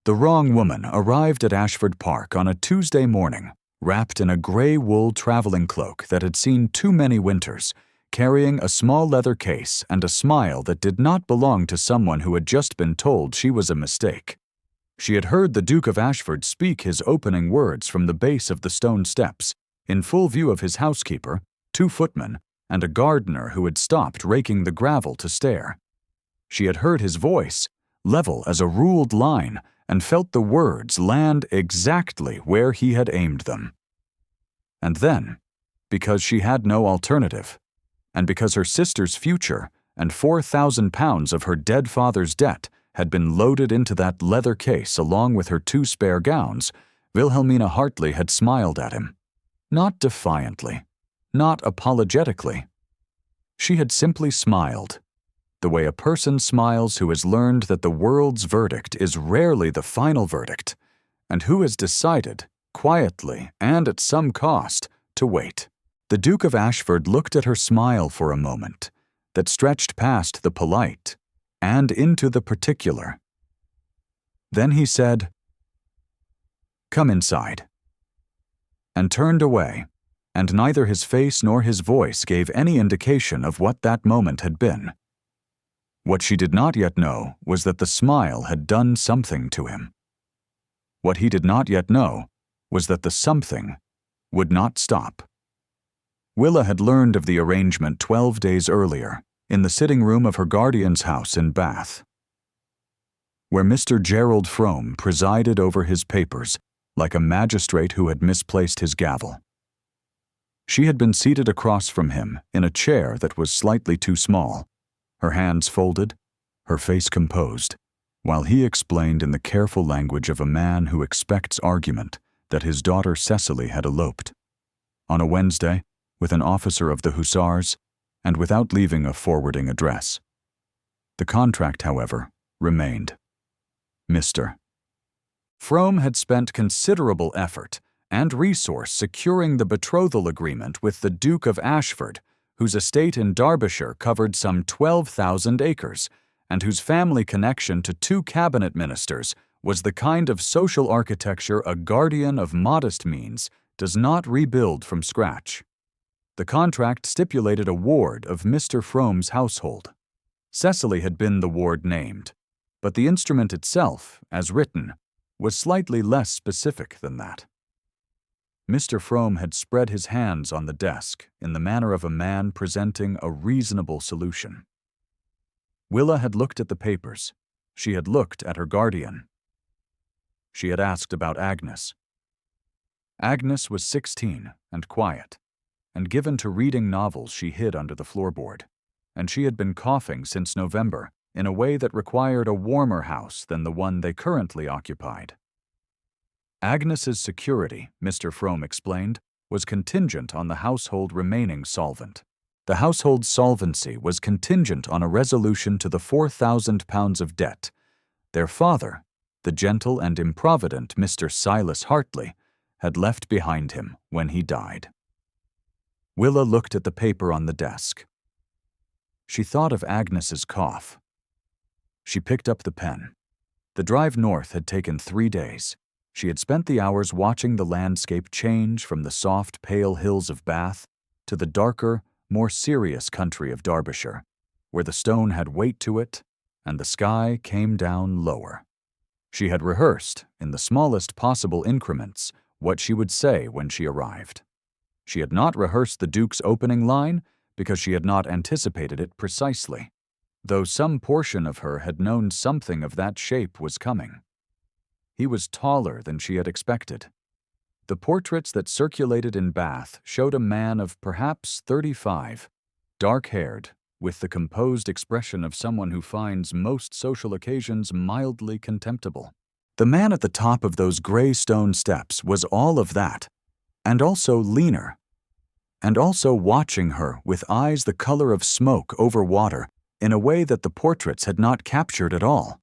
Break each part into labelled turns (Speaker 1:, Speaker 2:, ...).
Speaker 1: The wrong woman arrived at Ashford Park on a Tuesday morning, wrapped in a gray wool traveling cloak that had seen too many winters, carrying a small leather case and a smile that did not belong to someone who had just been told she was a mistake. She had heard the Duke of Ashford speak his opening words from the base of the stone steps, in full view of his housekeeper, 2 footmen, and a gardener who had stopped raking the gravel to stare. She had heard his voice, level as a ruled line, and felt the words land exactly where he had aimed them. And then, because she had no alternative, and because her sister's future and £4,000 of her dead father's debt had been loaded into that leather case along with her 2 spare gowns, Wilhelmina Hartley had smiled at him. Not defiantly, not apologetically. She had simply smiled, the way a person smiles who has learned that the world's verdict is rarely the final verdict, and who has decided, quietly and at some cost, to wait. The Duke of Ashford looked at her smile for a moment, that stretched past the polite and into the particular. Then he said, "Come inside," and turned away, and neither his face nor his voice gave any indication of what that moment had been. What she did not yet know was that the smile had done something to him. What he did not yet know was that the something would not stop. Willa had learned of the arrangement 12 days earlier, in the sitting room of her guardian's house in Bath, where Mr. Gerald Frome presided over his papers like a magistrate who had misplaced his gavel. She had been seated across from him in a chair that was slightly too small, her hands folded, her face composed, while he explained in the careful language of a man who expects argument that his daughter Cecily had eloped. On a Wednesday, with an officer of the Hussars, and without leaving a forwarding address. The contract, however, remained. Mr. Frome had spent considerable effort and resource securing the betrothal agreement with the Duke of Ashford, whose estate in Derbyshire covered some 12,000 acres, and whose family connection to 2 cabinet ministers was the kind of social architecture a guardian of modest means does not rebuild from scratch. The contract stipulated a ward of Mr. Frome's household. Cecily had been the ward named, but the instrument itself, as written, was slightly less specific than that. Mr. Frome had spread his hands on the desk in the manner of a man presenting a reasonable solution. Willa had looked at the papers. She had looked at her guardian. She had asked about Agnes. Agnes was 16 and quiet, and given to reading novels she hid under the floorboard, and she had been coughing since November in a way that required a warmer house than the one they currently occupied. Agnes's security, Mr. Frome explained, was contingent on the household remaining solvent. The household's solvency was contingent on a resolution to the £4,000 of debt their father, the gentle and improvident Mr. Silas Hartley, had left behind him when he died. Willa looked at the paper on the desk. She thought of Agnes's cough. She picked up the pen. The drive north had taken 3 days. She had spent the hours watching the landscape change from the soft, pale hills of Bath to the darker, more serious country of Derbyshire, where the stone had weight to it and the sky came down lower. She had rehearsed, in the smallest possible increments, what she would say when she arrived. She had not rehearsed the Duke's opening line because she had not anticipated it precisely, though some portion of her had known something of that shape was coming. He was taller than she had expected. The portraits that circulated in Bath showed a man of perhaps 35, dark-haired, with the composed expression of someone who finds most social occasions mildly contemptible. The man at the top of those gray stone steps was all of that, and also leaner, and also watching her with eyes the color of smoke over water in a way that the portraits had not captured at all.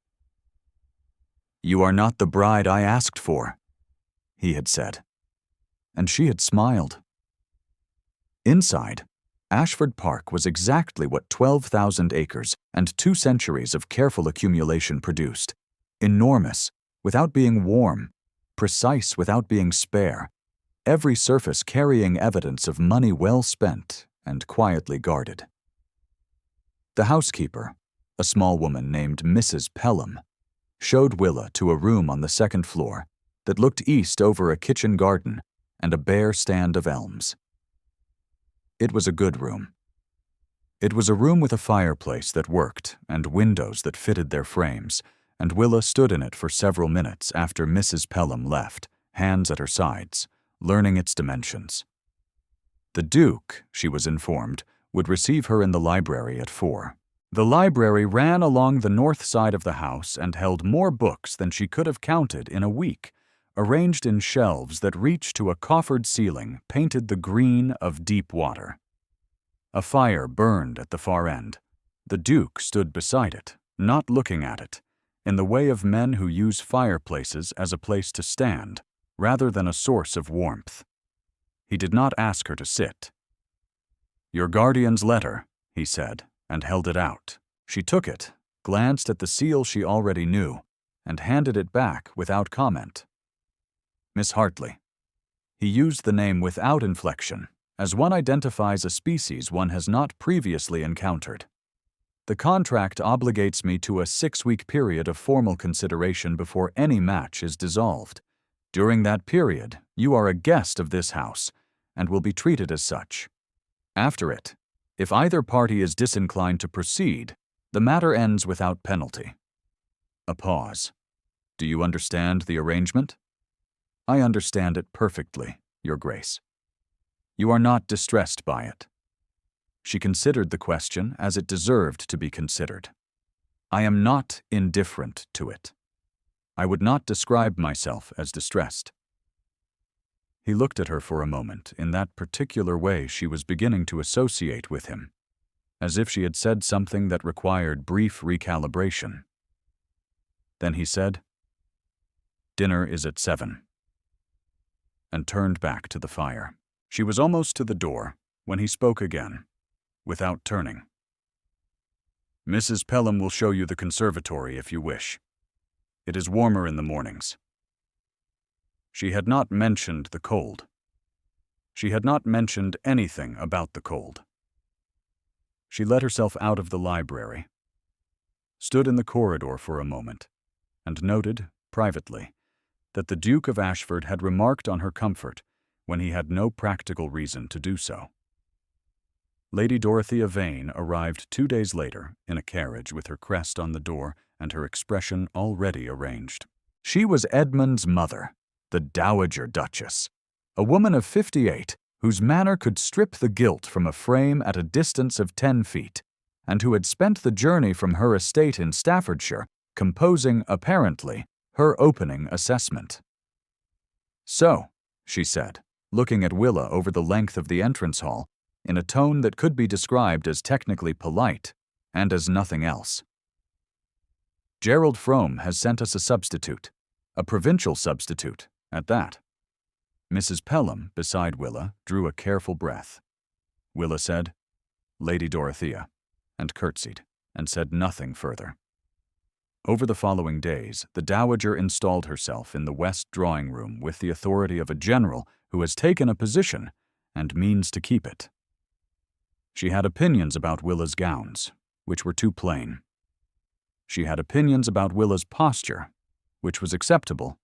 Speaker 1: "You are not the bride I asked for," he had said, and she had smiled. Inside, Ashford Park was exactly what 12,000 acres and 2 centuries of careful accumulation produced: enormous, without being warm, precise without being spare, every surface carrying evidence of money well spent and quietly guarded. The housekeeper, a small woman named Mrs. Pelham, showed Willa to a room on the second floor that looked east over a kitchen garden and a bare stand of elms. It was a good room. It was a room with a fireplace that worked and windows that fitted their frames, and Willa stood in it for several minutes after Mrs. Pelham left, hands at her sides, learning its dimensions. The Duke, she was informed, would receive her in the library at 4. The library ran along the north side of the house and held more books than she could have counted in a week, arranged in shelves that reached to a coffered ceiling painted the green of deep water. A fire burned at the far end. The Duke stood beside it, not looking at it, in the way of men who use fireplaces as a place to stand, rather than a source of warmth. He did not ask her to sit. "Your guardian's letter," he said, and held it out. She took it, glanced at the seal she already knew, and handed it back without comment. "Miss Hartley." He used the name without inflection, as one identifies a species one has not previously encountered. "The contract obligates me to a 6-week period of formal consideration before any match is dissolved. During that period, you are a guest of this house and will be treated as such. After it, if either party is disinclined to proceed, the matter ends without penalty." A pause. "Do you understand the arrangement?" "I understand it perfectly, Your Grace." "You are not distressed by it?" She considered the question as it deserved to be considered. "I am not indifferent to it. I would not describe myself as distressed." He looked at her for a moment in that particular way she was beginning to associate with him, as if she had said something that required brief recalibration. Then he said, "Dinner is at 7, and turned back to the fire. She was almost to the door when he spoke again, without turning. "Mrs. Pelham will show you the conservatory if you wish. It is warmer in the mornings." She had not mentioned the cold. She had not mentioned anything about the cold. She let herself out of the library, stood in the corridor for a moment, and noted, privately, that the Duke of Ashford had remarked on her comfort when he had no practical reason to do so. Lady Dorothea Vane arrived 2 days later in a carriage with her crest on the door and her expression already arranged. She was Edmund's mother, the Dowager Duchess, a woman of 58 whose manner could strip the gilt from a frame at a distance of 10 feet, and who had spent the journey from her estate in Staffordshire composing, apparently, her opening assessment. "So," she said, looking at Willa over the length of the entrance hall, in a tone that could be described as technically polite and as nothing else. "Gerald Frome has sent us a substitute, a provincial substitute, at that." Mrs. Pelham, beside Willa, drew a careful breath. Willa said, "Lady Dorothea," and curtsied, and said nothing further. Over the following days, the Dowager installed herself in the west drawing-room with the authority of a general who has taken a position and means to keep it. She had opinions about Willa's gowns, which were too plain. She had opinions about Willa's posture, which was acceptable,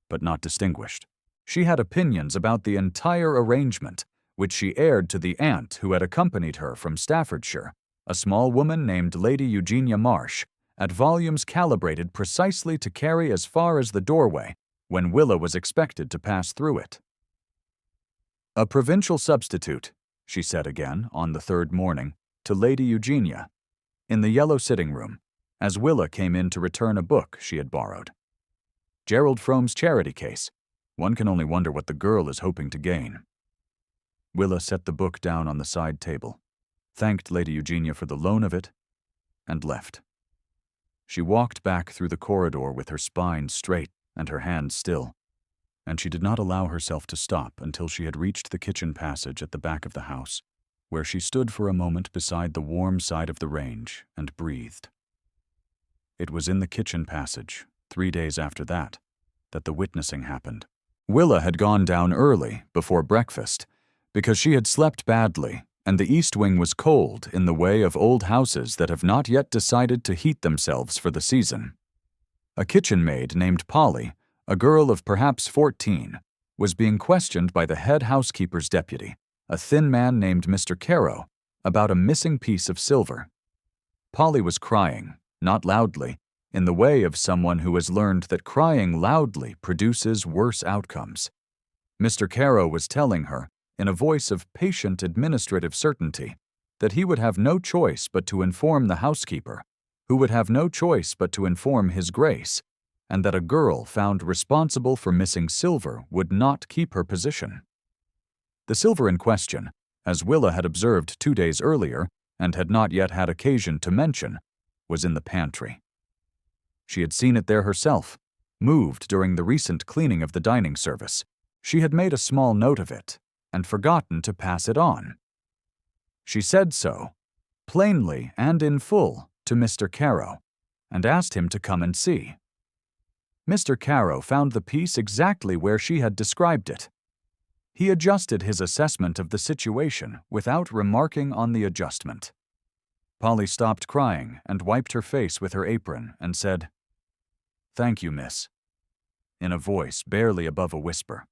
Speaker 1: but not distinguished. She had opinions about the entire arrangement, which she aired to the aunt who had accompanied her from Staffordshire, a small woman named Lady Eugenia Marsh, at volumes calibrated precisely to carry as far as the doorway when Willa was expected to pass through it. "A provincial substitute," she said again on the 3rd morning, to Lady Eugenia, in the yellow sitting-room, as Willa came in to return a book she had borrowed. "Gerald Frome's charity case. One can only wonder what the girl is hoping to gain." Willa set the book down on the side table, thanked Lady Eugenia for the loan of it, and left. She walked back through the corridor with her spine straight and her hands still, and she did not allow herself to stop until she had reached the kitchen passage at the back of the house, where she stood for a moment beside the warm side of the range and breathed. It was in the kitchen passage, 3 days after that, that the witnessing happened. Willa had gone down early, before breakfast, because she had slept badly, and the east wing was cold in the way of old houses that have not yet decided to heat themselves for the season. A kitchen maid named Polly, a girl of perhaps 14, was being questioned by the head housekeeper's deputy, a thin man named Mr. Caro, about a missing piece of silver. Polly was crying, not loudly, in the way of someone who has learned that crying loudly produces worse outcomes. Mr. Caro was telling her, in a voice of patient administrative certainty, that he would have no choice but to inform the housekeeper, who would have no choice but to inform His Grace, and that a girl found responsible for missing silver would not keep her position. The silver in question, as Willa had observed 2 days earlier and had not yet had occasion to mention, was in the pantry. She had seen it there herself, moved during the recent cleaning of the dining service. She had made a small note of it and forgotten to pass it on. She said so, plainly and in full, to Mr. Caro, and asked him to come and see. Mr. Caro found the piece exactly where she had described it. He adjusted his assessment of the situation without remarking on the adjustment. Polly stopped crying and wiped her face with her apron and said, "Thank you, miss," in a voice barely above a whisper.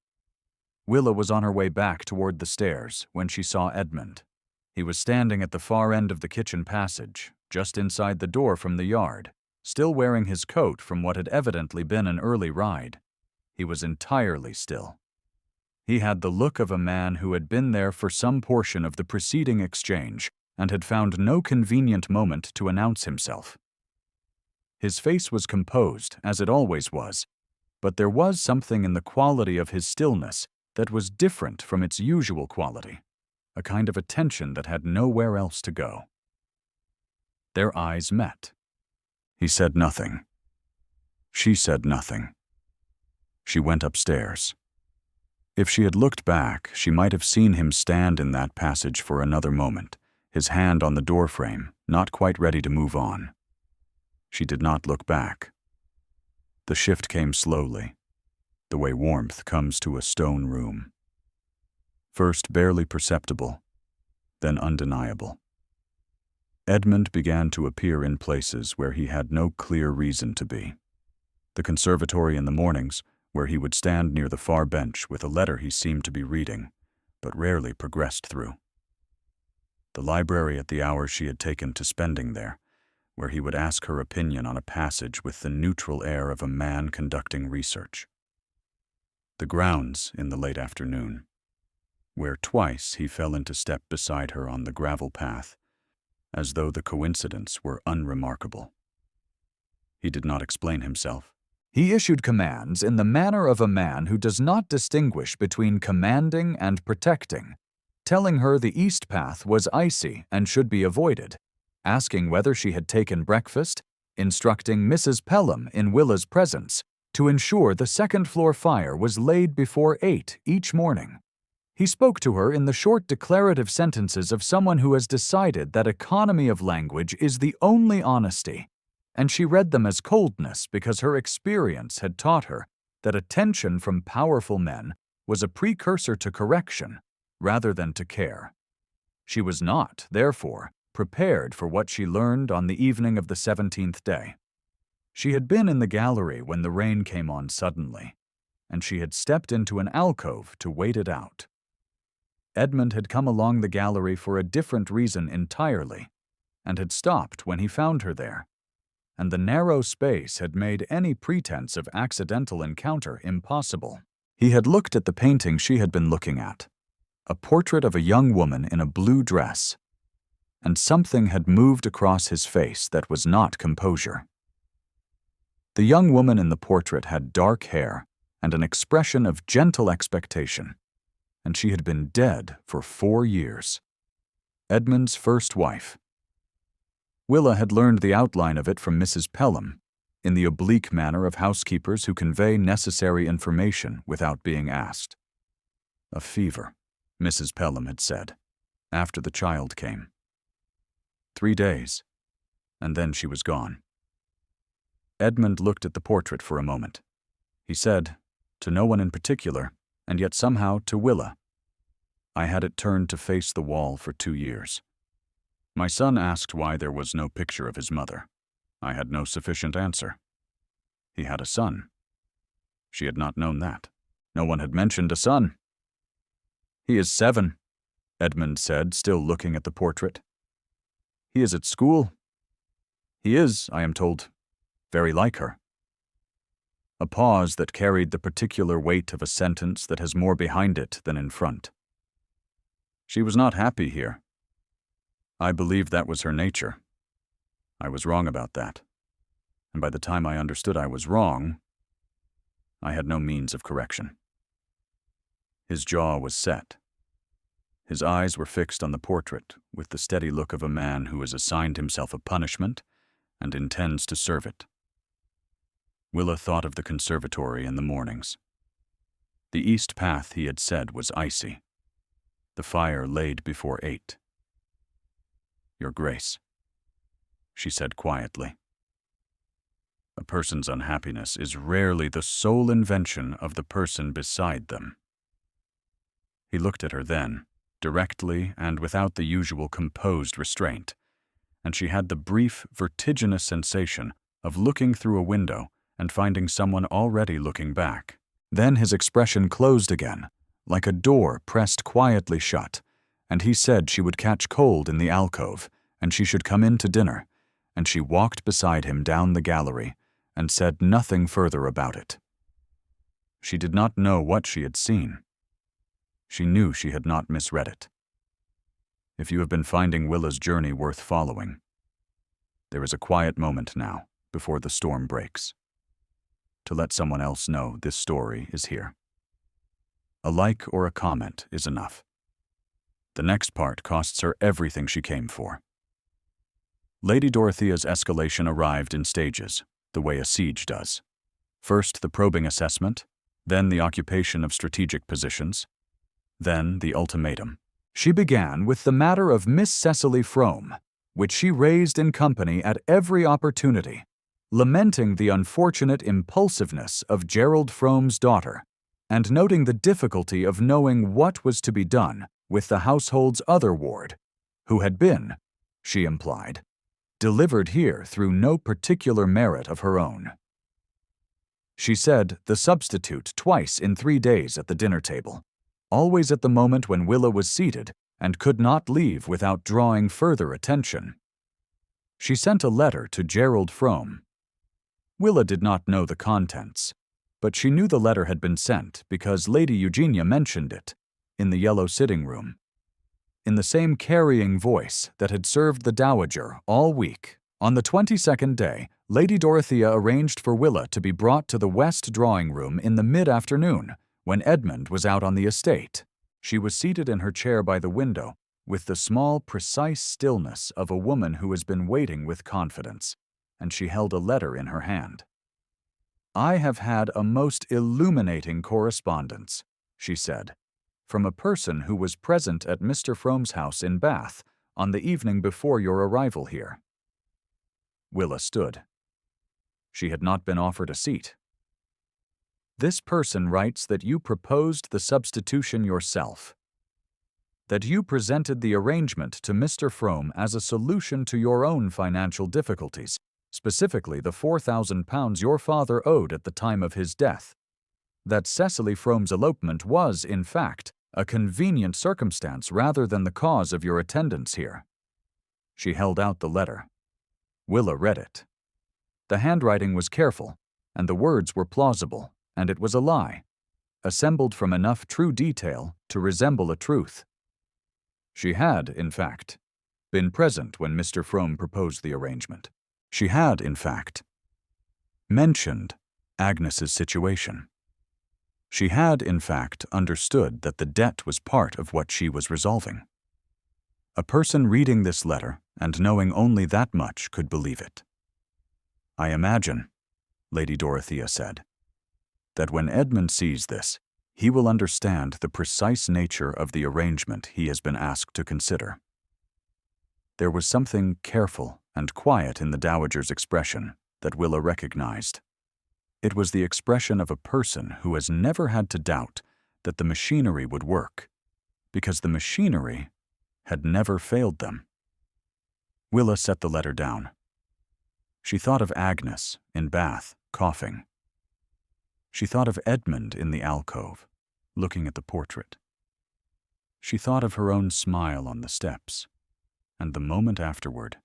Speaker 1: Willa was on her way back toward the stairs when she saw Edmund. He was standing at the far end of the kitchen passage, just inside the door from the yard, still wearing his coat from what had evidently been an early ride. He was entirely still. He had the look of a man who had been there for some portion of the preceding exchange and had found no convenient moment to announce himself. His face was composed, as it always was, but there was something in the quality of his stillness that was different from its usual quality, a kind of attention that had nowhere else to go. Their eyes met. He said nothing. She said nothing. She went upstairs. If she had looked back, she might have seen him stand in that passage for another moment, his hand on the doorframe, not quite ready to move on. She did not look back. The shift came slowly, the way warmth comes to a stone room. First barely perceptible, then undeniable. Edmund began to appear in places where he had no clear reason to be. The conservatory in the mornings, where he would stand near the far bench with a letter he seemed to be reading, but rarely progressed through. The library at the hours she had taken to spending there, where he would ask her opinion on a passage with the neutral air of a man conducting research. The grounds in the late afternoon, where twice he fell into step beside her on the gravel path, as though the coincidence were unremarkable. He did not explain himself. He issued commands in the manner of a man who does not distinguish between commanding and protecting, telling her the east path was icy and should be avoided, asking whether she had taken breakfast, instructing Mrs. Pelham in Willa's presence to ensure the second-floor fire was laid before 8 each morning. He spoke to her in the short declarative sentences of someone who has decided that economy of language is the only honesty, and she read them as coldness because her experience had taught her that attention from powerful men was a precursor to correction rather than to care. She was not, therefore, prepared for what she learned on the evening of the 17th day. She had been in the gallery when the rain came on suddenly, and she had stepped into an alcove to wait it out. Edmund had come along the gallery for a different reason entirely, and had stopped when he found her there, and the narrow space had made any pretense of accidental encounter impossible. He had looked at the painting she had been looking at, a portrait of a young woman in a blue dress, and something had moved across his face that was not composure. The young woman in the portrait had dark hair and an expression of gentle expectation, and she had been dead for 4 years. Edmund's first wife. Willa had learned the outline of it from Mrs. Pelham, in the oblique manner of housekeepers who convey necessary information without being asked. A fever, Mrs. Pelham had said, after the child came. 3 days, and then she was gone. Edmund looked at the portrait for a moment. He said, to no one in particular, and yet somehow to Willa. I had it turned to face the wall for 2 years. My son asked why there was no picture of his mother. I had no sufficient answer. He had a son. She had not known that. No one had mentioned a son. He is 7, Edmund said, still looking at the portrait. He is at school. He is, I am told, very like her. A pause that carried the particular weight of a sentence that has more behind it than in front. She was not happy here. I believed that was her nature. I was wrong about that. And by the time I understood I was wrong, I had no means of correction. His jaw was set. His eyes were fixed on the portrait with the steady look of a man who has assigned himself a punishment and intends to serve it. Willa thought of the conservatory in the mornings. The east path, he had said, was icy. The fire laid before 8. Your Grace, she said quietly. A person's unhappiness is rarely the sole invention of the person beside them. He looked at her then, directly and without the usual composed restraint, and she had the brief, vertiginous sensation of looking through a window and finding someone already looking back. Then his expression closed again, like a door pressed quietly shut, and he said she would catch cold in the alcove, and she should come in to dinner, and she walked beside him down the gallery, and said nothing further about it. She did not know what she had seen. She knew she had not misread it. If you have been finding Willa's journey worth following, there is a quiet moment now, before the storm breaks, to let someone else know this story is here. A like or a comment is enough. The next part costs her everything she came for. Lady Dorothea's escalation arrived in stages, the way a siege does. First the probing assessment, then the occupation of strategic positions, then the ultimatum. She began with the matter of Miss Cecily Frome, which she raised in company at every opportunity, lamenting the unfortunate impulsiveness of Gerald Frome's daughter, and noting the difficulty of knowing what was to be done with the household's other ward, who had been, she implied, delivered here through no particular merit of her own. She said the substitute twice in 3 days at the dinner table, always at the moment when Willa was seated and could not leave without drawing further attention. She sent a letter to Gerald Frome. Willa did not know the contents, but she knew the letter had been sent because Lady Eugenia mentioned it, in the yellow sitting room, in the same carrying voice that had served the Dowager all week. On the 22nd day, Lady Dorothea arranged for Willa to be brought to the west drawing-room in the mid-afternoon, when Edmund was out on the estate. She was seated in her chair by the window, with the small, precise stillness of a woman who has been waiting with confidence, and she held a letter in her hand. I have had a most illuminating correspondence, she said, from a person who was present at Mr. Frome's house in Bath on the evening before your arrival here. Willa stood. She had not been offered a seat. This person writes that you proposed the substitution yourself, that you presented the arrangement to Mr. Frome as a solution to your own financial difficulties, specifically the £4,000 your father owed at the time of his death, that Cecily Frome's elopement was, in fact, a convenient circumstance rather than the cause of your attendance here. She held out the letter. Willa read it. The handwriting was careful, and the words were plausible, and it was a lie, assembled from enough true detail to resemble a truth. She had, in fact, been present when Mr. Frome proposed the arrangement. She had, in fact, mentioned Agnes's situation. She had, in fact, understood that the debt was part of what she was resolving. A person reading this letter and knowing only that much could believe it. I imagine, Lady Dorothea said, that when Edmund sees this, he will understand the precise nature of the arrangement he has been asked to consider. There was something careful and quiet in the Dowager's expression that Willa recognized. It was the expression of a person who has never had to doubt that the machinery would work, because the machinery had never failed them. Willa set the letter down. She thought of Agnes in Bath, coughing. She thought of Edmund in the alcove, looking at the portrait. She thought of her own smile on the steps, and the moment afterward,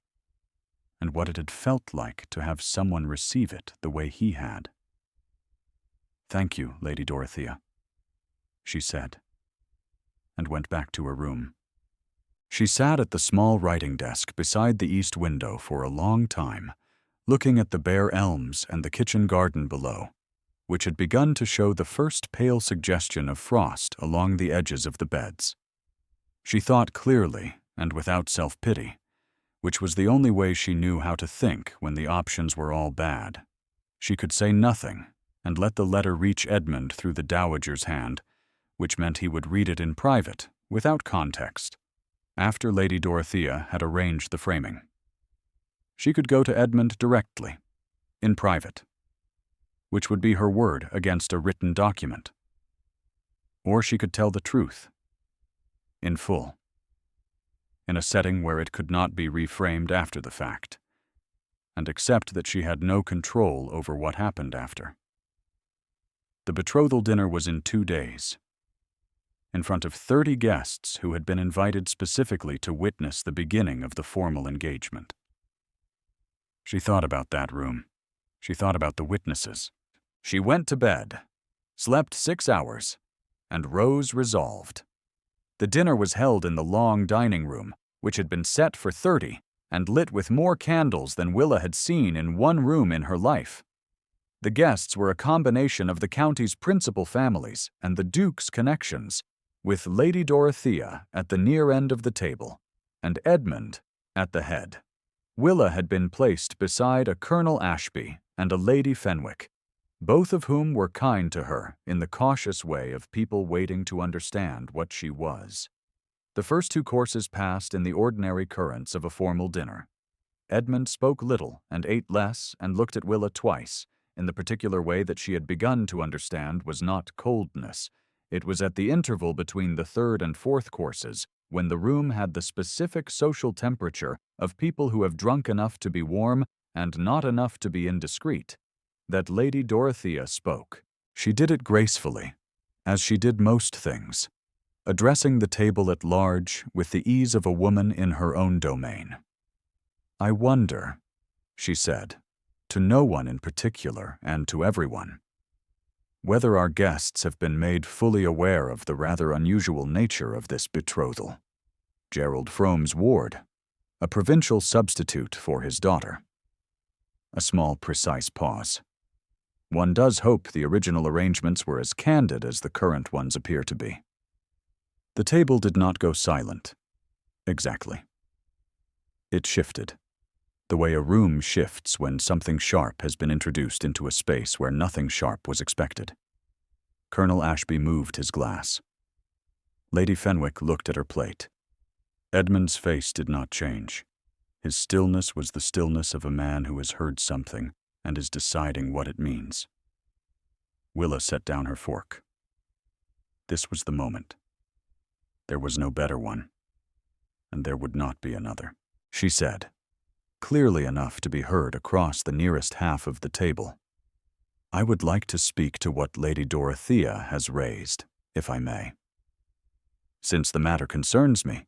Speaker 1: and what it had felt like to have someone receive it the way he had. "Thank you, Lady Dorothea," she said, and went back to her room. She sat at the small writing desk beside the east window for a long time, looking at the bare elms and the kitchen garden below, which had begun to show the first pale suggestion of frost along the edges of the beds. She thought clearly and without self-pity, which was the only way she knew how to think when the options were all bad. She could say nothing and let the letter reach Edmund through the dowager's hand, which meant he would read it in private, without context, after Lady Dorothea had arranged the framing. She could go to Edmund directly, in private, which would be her word against a written document. Or she could tell the truth, in full, in a setting where it could not be reframed after the fact, and accept that she had no control over what happened after. The betrothal dinner was in 2 days, in front of 30 guests who had been invited specifically to witness the beginning of the formal engagement. She thought about that room. She thought about the witnesses. She went to bed, slept 6 hours, and rose resolved. The dinner was held in the long dining room, which had been set for 30 and lit with more candles than Willa had seen in one room in her life. The guests were a combination of the county's principal families and the Duke's connections, with Lady Dorothea at the near end of the table and Edmund at the head. Willa had been placed beside a Colonel Ashby and a Lady Fenwick, both of whom were kind to her in the cautious way of people waiting to understand what she was. The first 2 courses passed in the ordinary currents of a formal dinner. Edmund spoke little and ate less and looked at Willa twice, in the particular way that she had begun to understand was not coldness. It was at the interval between the 3rd and 4th courses, when the room had the specific social temperature of people who have drunk enough to be warm and not enough to be indiscreet, that Lady Dorothea spoke. She did it gracefully, as she did most things, addressing the table at large with the ease of a woman in her own domain. "I wonder," she said, to no one in particular and to everyone, "whether our guests have been made fully aware of the rather unusual nature of this betrothal. Gerald Frome's ward, a provincial substitute for his daughter." A small, precise pause. One does hope the original arrangements were as candid as the current ones appear to be. The table did not go silent. Exactly. It shifted, the way a room shifts when something sharp has been introduced into a space where nothing sharp was expected. Colonel Ashby moved his glass. Lady Fenwick looked at her plate. Edmund's face did not change. His stillness was the stillness of a man who has heard something and is deciding what it means. Willa set down her fork. This was the moment. There was no better one, and there would not be another, she said, clearly enough to be heard across the nearest half of the table. "I would like to speak to what Lady Dorothea has raised, if I may. Since the matter concerns me,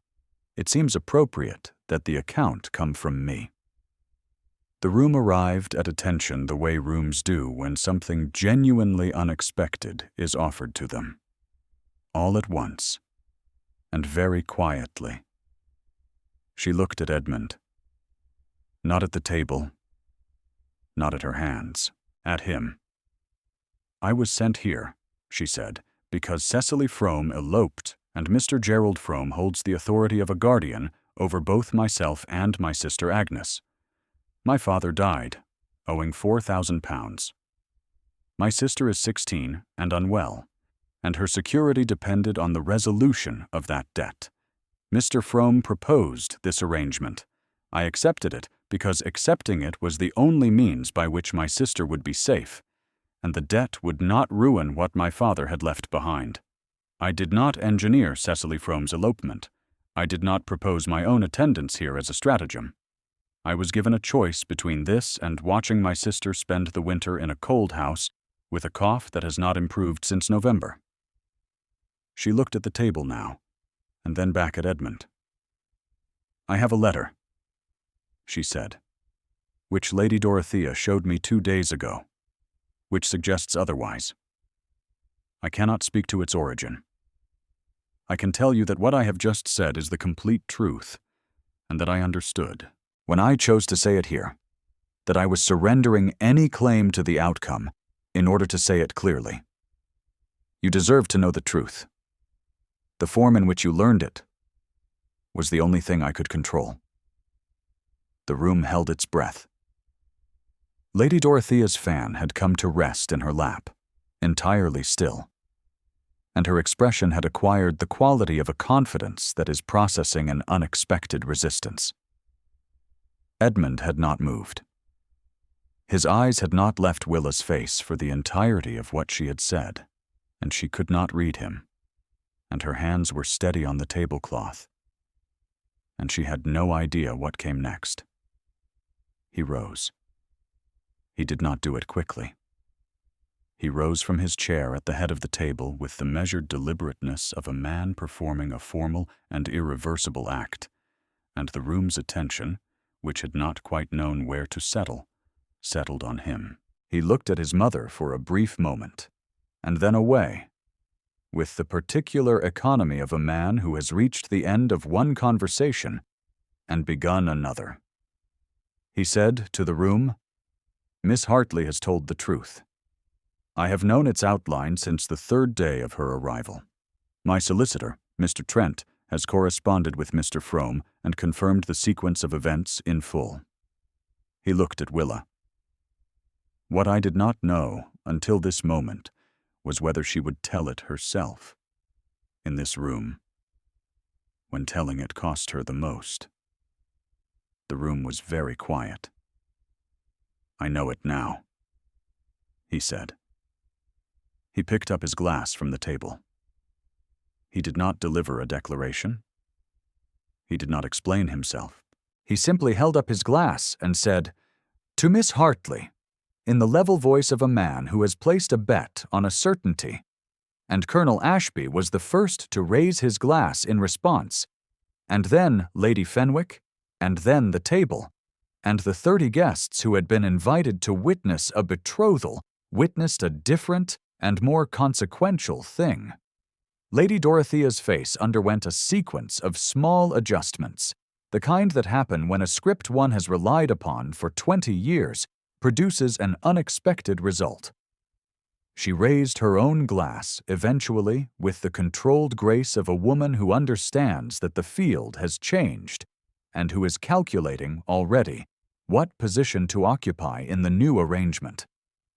Speaker 1: it seems appropriate that the account come from me." The room arrived at attention the way rooms do when something genuinely unexpected is offered to them. All at once, and very quietly. She looked at Edmund. Not at the table, not at her hands, at him. "I was sent here," she said, "because Cecily Frome eloped, and Mr. Gerald Frome holds the authority of a guardian over both myself and my sister Agnes. My father died, owing £4,000. My sister is 16 and unwell, and her security depended on the resolution of that debt. Mr. Frome proposed this arrangement. I accepted it because accepting it was the only means by which my sister would be safe, and the debt would not ruin what my father had left behind. I did not engineer Cecily Frome's elopement. I did not propose my own attendance here as a stratagem. I was given a choice between this and watching my sister spend the winter in a cold house with a cough that has not improved since November. She looked at the table now, and then back at Edmund. "I have a letter," she said, "which Lady Dorothea showed me 2 days ago, which suggests otherwise. I cannot speak to its origin. I can tell you that what I have just said is the complete truth, and that I understood, when I chose to say it here, that I was surrendering any claim to the outcome in order to say it clearly. You deserve to know the truth. The form in which you learned it was the only thing I could control." The room held its breath. Lady Dorothea's fan had come to rest in her lap, entirely still, and her expression had acquired the quality of a confidence that is processing an unexpected resistance. Edmund had not moved. His eyes had not left Willa's face for the entirety of what she had said, and she could not read him, and her hands were steady on the tablecloth, and she had no idea what came next. He rose. He did not do it quickly. He rose from his chair at the head of the table with the measured deliberateness of a man performing a formal and irreversible act, and the room's attention, which had not quite known where to settle, settled on him. He looked at his mother for a brief moment, and then away, with the particular economy of a man who has reached the end of one conversation and begun another. He said to the room, "Miss Hartley has told the truth. I have known its outline since the 3rd day of her arrival. My solicitor, Mr. Trent, has corresponded with Mr. Frome and confirmed the sequence of events in full." He looked at Willa. What I did not know until this moment was whether she would tell it herself, in this room, when telling it cost her the most. The room was very quiet. "I know it now," he said. He picked up his glass from the table. He did not deliver a declaration. He did not explain himself. He simply held up his glass and said, "To Miss Hartley," in the level voice of a man who has placed a bet on a certainty, and Colonel Ashby was the first to raise his glass in response, and then Lady Fenwick, and then the table, and the 30 guests who had been invited to witness a betrothal witnessed a different and more consequential thing. Lady Dorothea's face underwent a sequence of small adjustments, the kind that happen when a script one has relied upon for 20 years produces an unexpected result. She raised her own glass, eventually, with the controlled grace of a woman who understands that the field has changed and who is calculating already what position to occupy in the new arrangement.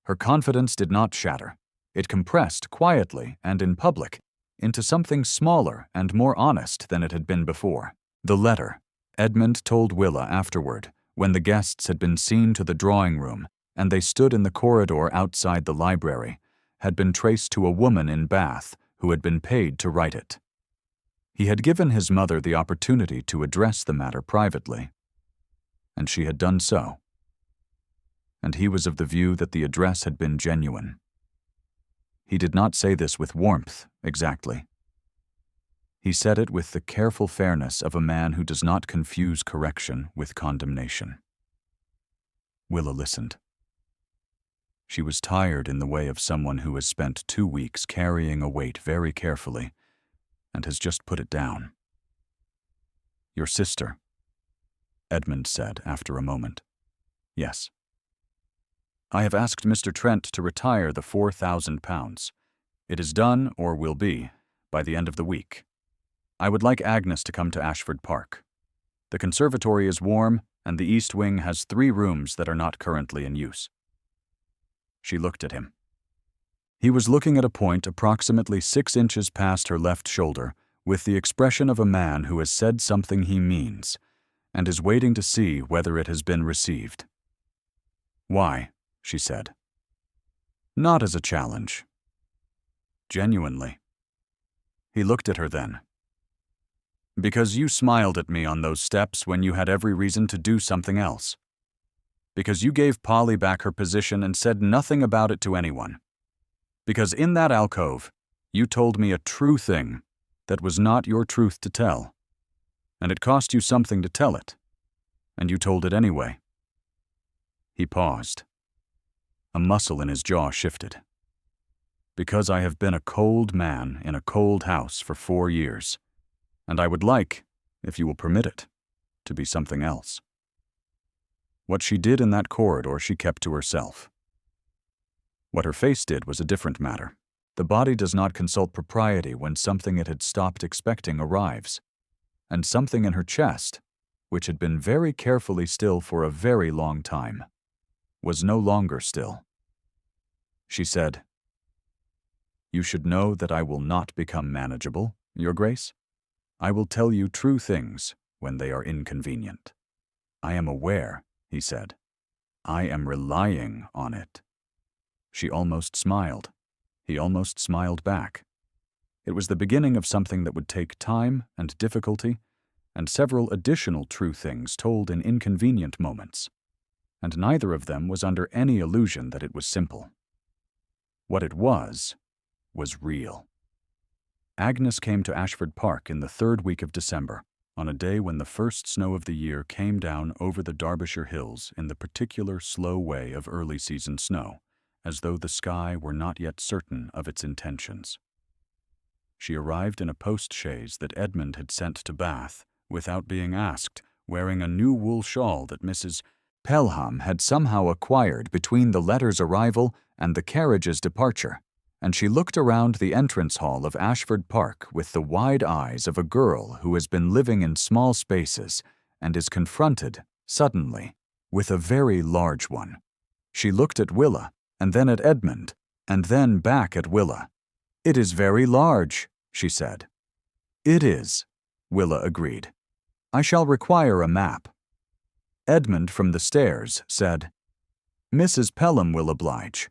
Speaker 1: Her confidence did not shatter. It compressed quietly and in public into something smaller and more honest than it had been before. The letter, Edmund told Willa afterward, when the guests had been seen to the drawing room and they stood in the corridor outside the library, had been traced to a woman in Bath who had been paid to write it. He had given his mother the opportunity to address the matter privately, and she had done so. And he was of the view that the address had been genuine. He did not say this with warmth, exactly. He said it with the careful fairness of a man who does not confuse correction with condemnation. Willa listened. She was tired in the way of someone who has spent 2 weeks carrying a weight very carefully and has just put it down. "Your sister," Edmund said after a moment. "Yes. I have asked Mr. Trent to retire the £4,000. It is done, or will be, by the end of the week. I would like Agnes to come to Ashford Park. The conservatory is warm, and the east wing has 3 rooms that are not currently in use." She looked at him. He was looking at a point approximately 6 inches past her left shoulder, with the expression of a man who has said something he means, and is waiting to see whether it has been received. "Why?" she said. Not as a challenge. Genuinely. He looked at her then. Because you smiled at me on those steps when you had every reason to do something else. Because you gave Polly back her position and said nothing about it to anyone. Because in that alcove, you told me a true thing that was not your truth to tell. And it cost you something to tell it. And you told it anyway. He paused. A muscle in his jaw shifted. Because I have been a cold man in a cold house for 4 years. And I would like, if you will permit it, to be something else. What she did in that corridor she kept to herself. What her face did was a different matter. The body does not consult propriety when something it had stopped expecting arrives. And something in her chest, which had been very carefully still for a very long time, was no longer still. She said, "You should know that I will not become manageable, Your Grace. I will tell you true things when they are inconvenient." "I am aware," he said. "I am relying on it." She almost smiled. He almost smiled back. It was the beginning of something that would take time and difficulty, and several additional true things told in inconvenient moments, and neither of them was under any illusion that it was simple. What it was real. Agnes came to Ashford Park in the 3rd week of December, on a day when the first snow of the year came down over the Derbyshire hills in the particular slow way of early season snow, as though the sky were not yet certain of its intentions. She arrived in a post-chaise that Edmund had sent to Bath, without being asked, wearing a new wool shawl that Mrs. Pelham had somehow acquired between the letter's arrival and the carriage's departure, and she looked around the entrance hall of Ashford Park with the wide eyes of a girl who has been living in small spaces and is confronted, suddenly, with a very large one. She looked at Willa, and then at Edmund, and then back at Willa. "It is very large," she said. "It is," Willa agreed. "I shall require a map." Edmund from the stairs said, "Mrs. Pelham will oblige."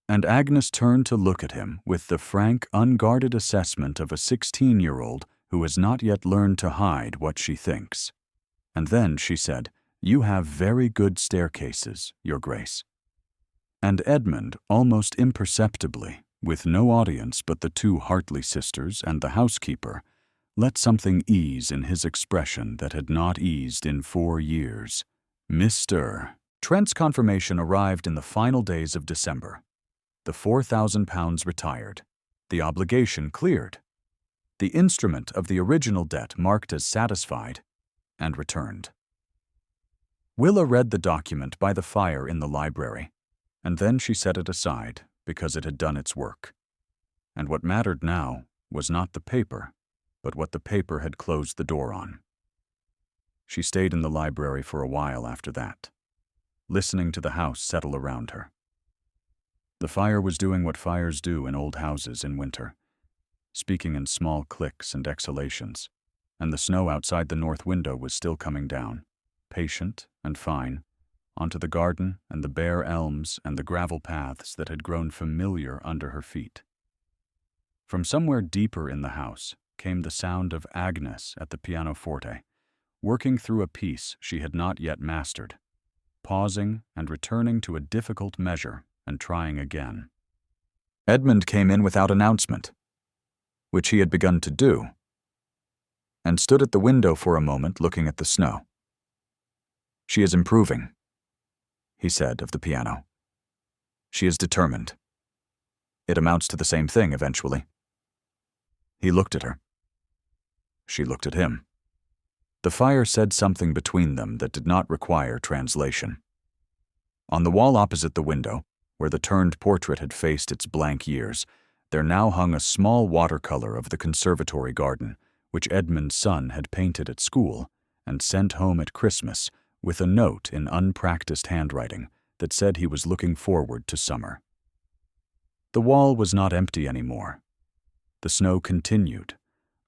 Speaker 1: And Agnes turned to look at him with the frank, unguarded assessment of a 16-year-old who has not yet learned to hide what she thinks. And then she said, "You have very good staircases, Your Grace." And Edmund, almost imperceptibly, with no audience but the 2 Hartley sisters and the housekeeper, let something ease in his expression that had not eased in 4 years. Mr. Trent's confirmation arrived in the final days of December. The £4,000 retired, the obligation cleared, the instrument of the original debt marked as satisfied, and returned. Willa read the document by the fire in the library, and then she set it aside because it had done its work. And what mattered now was not the paper, but what the paper had closed the door on. She stayed in the library for a while after that, listening to the house settle around her. The fire was doing what fires do in old houses in winter, speaking in small clicks and exhalations, and the snow outside the north window was still coming down, patient and fine, onto the garden and the bare elms and the gravel paths that had grown familiar under her feet. From somewhere deeper in the house came the sound of Agnes at the pianoforte, working through a piece she had not yet mastered, pausing and returning to a difficult measure and trying again. Edmund came in without announcement, which he had begun to do, and stood at the window for a moment looking at the snow. "She is improving," he said of the piano. "She is determined. It amounts to the same thing eventually." He looked at her. She looked at him. The fire said something between them that did not require translation. On the wall opposite the window, where the turned portrait had faced its blank years, there now hung a small watercolor of the conservatory garden, which Edmund's son had painted at school and sent home at Christmas with a note in unpracticed handwriting that said he was looking forward to summer. The wall was not empty anymore. The snow continued,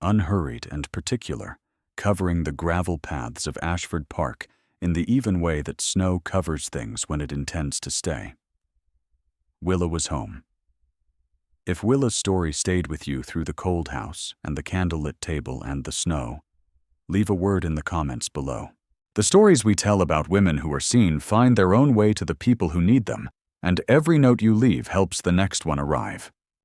Speaker 1: unhurried and particular, covering the gravel paths of Ashford Park in the even way that snow covers things when it intends to stay. Willa was home. If Willa's story stayed with you through the cold house and the candlelit table and the snow, leave a word in the comments below. The stories we tell about women who are seen find their own way to the people who need them, and every note you leave helps the next one arrive.